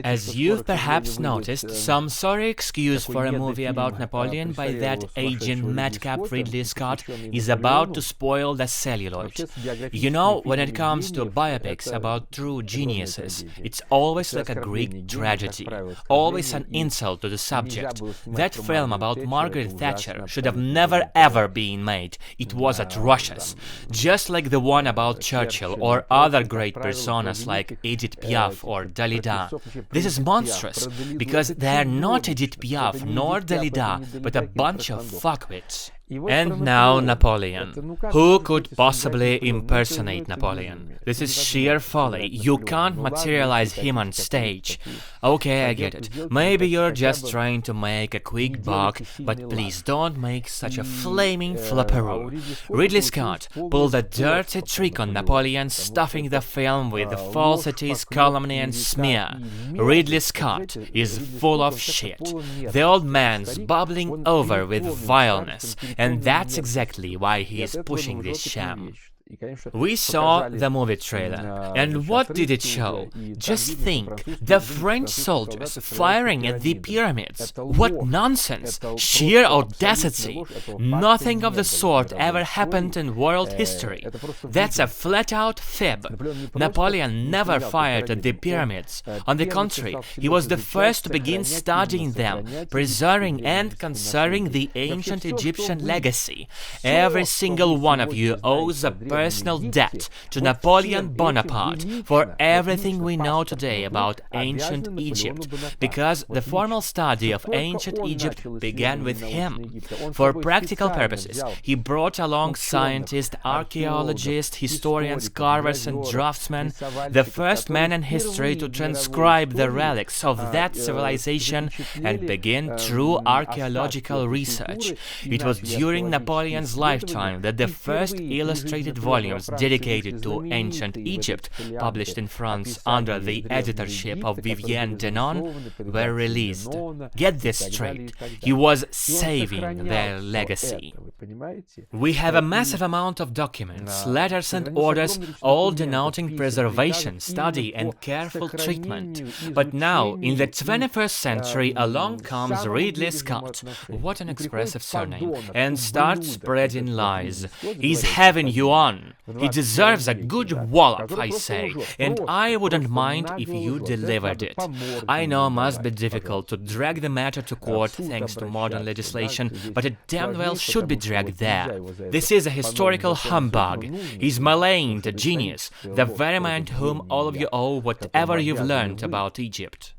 As you've perhaps noticed, some sorry excuse for a movie about Napoleon by that aging madcap Ridley Scott is about to spoil the celluloid. You know, when it comes to biopics about true geniuses, it's always like a Greek tragedy, always an insult to the subject. That film about Margaret Thatcher should have never ever been made. It was atrocious. Just like the one about Churchill or other great personas like Edith Piaf or Dalida. This is monstrous, because they are not Edith Piaf nor Dalida, but a bunch of fuckwits. And now Napoleon. Who could possibly impersonate Napoleon? This is sheer folly. You can't materialize him on stage. Okay, I get it. Maybe you're just trying to make a quick buck, but please don't make such a flaming flopperoo. Ridley Scott pulled a dirty trick on Napoleon, stuffing the film with falsities, calumny and smear. Ridley Scott is full of shit. The old man's bubbling over with vileness. And that's exactly why he is pushing this sham. We saw the movie trailer, and what did it show? Just think, the French soldiers firing at the pyramids. What nonsense! Sheer audacity! Nothing of the sort ever happened in world history. That's a flat-out fib. Napoleon never fired at the pyramids. On the contrary, he was the first to begin studying them, preserving and conserving the ancient Egyptian legacy. Every single one of you owes a personal debt to Napoleon Bonaparte for everything we know today about ancient Egypt, because the formal study of ancient Egypt began with him. For practical purposes, he brought along scientists, archaeologists, historians, carvers and draftsmen, the first man in history to transcribe the relics of that civilization and begin true archaeological research. It was during Napoleon's lifetime that the first illustrated volumes dedicated to ancient Egypt, published in France under the editorship of Vivienne Denon, were released. Get this straight, he was saving their legacy. We have a massive amount of documents, letters and orders, all denoting preservation, study and careful treatment. But now, in the 21st century, along comes Ridley Scott, what an expressive surname, and starts spreading lies. He's having you on. He deserves a good wallop, I say, and I wouldn't mind if you delivered it. I know it must be difficult to drag the matter to court thanks to modern legislation, but it damn well should be dragged there. This is a historical humbug. He's maligning the genius, the very man to whom all of you owe whatever you've learned about Egypt.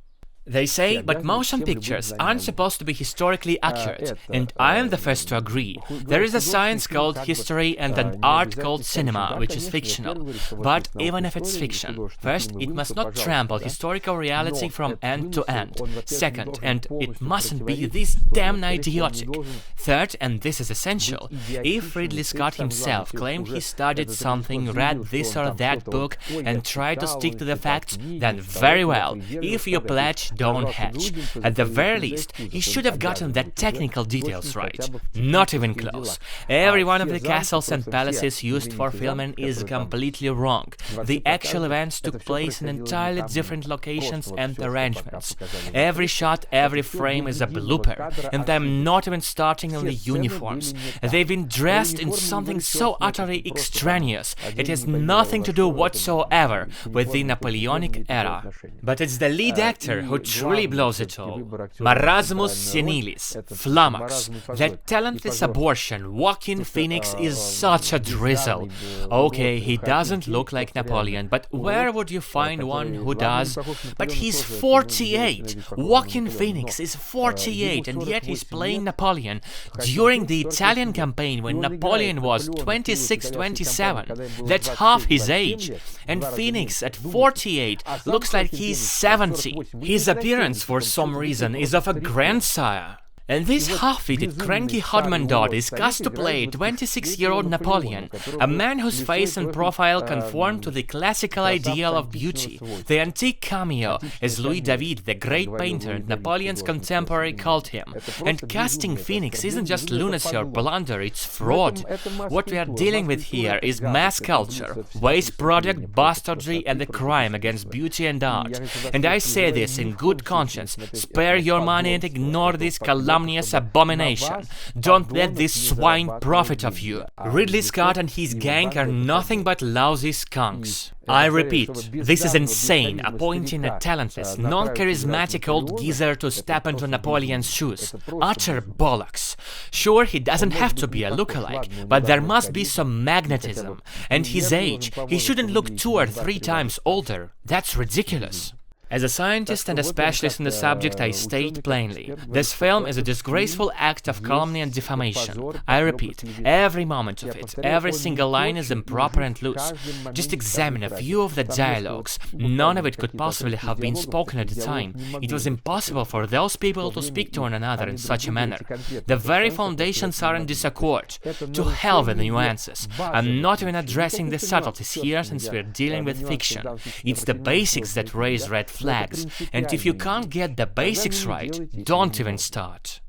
They say, but motion pictures aren't supposed to be historically accurate, and I am the first to agree. There is a science called history and an art called cinema, which is fictional. But even if it's fiction, first, it must not trample historical reality from end to end. Second, and it mustn't be this damn idiotic. Third, and this is essential, if Ridley Scott himself claimed he studied something, read this or that book, and tried to stick to the facts, then very well. If you pledge, don't hatch. At the very least, he should have gotten the technical details right. Not even close. Every one of the castles and palaces used for filming is completely wrong. The actual events took place in entirely different locations and arrangements. Every shot, every frame is a blooper, and I'm not even starting on the uniforms. They've been dressed in something so utterly extraneous. It has nothing to do whatsoever with the Napoleonic era. But it's the lead actor who truly blows it all. Marasmus senilis, flummox. That talentless abortion, Joaquin Phoenix, is such a drizzle. Okay, he doesn't look like Napoleon, but where would you find one who does? But he's 48! Joaquin Phoenix is 48, and yet he's playing Napoleon during the Italian campaign when Napoleon was 26-27. That's half his age. And Phoenix at 48 looks like he's 70. His appearance, for some reason, is of a grandsire. And this half-witted, cranky Hodman dot is cast to play a 26-year-old Napoleon, a man whose face and profile conform to the classical ideal of beauty. The antique cameo, as Louis David, the great painter and Napoleon's contemporary, called him. And casting Phoenix isn't just lunacy or blunder, it's fraud. What we are dealing with here is mass culture, waste product, bastardry, and the crime against beauty and art. And I say this in good conscience: spare your money and ignore this calumnious abomination. Don't let these swine profit of you. Ridley Scott and his gang are nothing but lousy skunks. I repeat, this is insane, appointing a talentless, non-charismatic old geezer to step into Napoleon's shoes. Utter bollocks. Sure, he doesn't have to be a lookalike, but there must be some magnetism. And his age, he shouldn't look 2 or 3 times older. That's ridiculous. As a scientist and a specialist in the subject, I state plainly, this film is a disgraceful act of calumny and defamation. I repeat, every moment of it, every single line is improper and loose. Just examine a few of the dialogues. None of it could possibly have been spoken at the time. It was impossible for those people to speak to one another in such a manner. The very foundations are in disaccord. To hell with the nuances. I'm not even addressing the subtleties here, since we're dealing with fiction. It's the basics that raise red flags, and if you can't get the basics right, don't even start.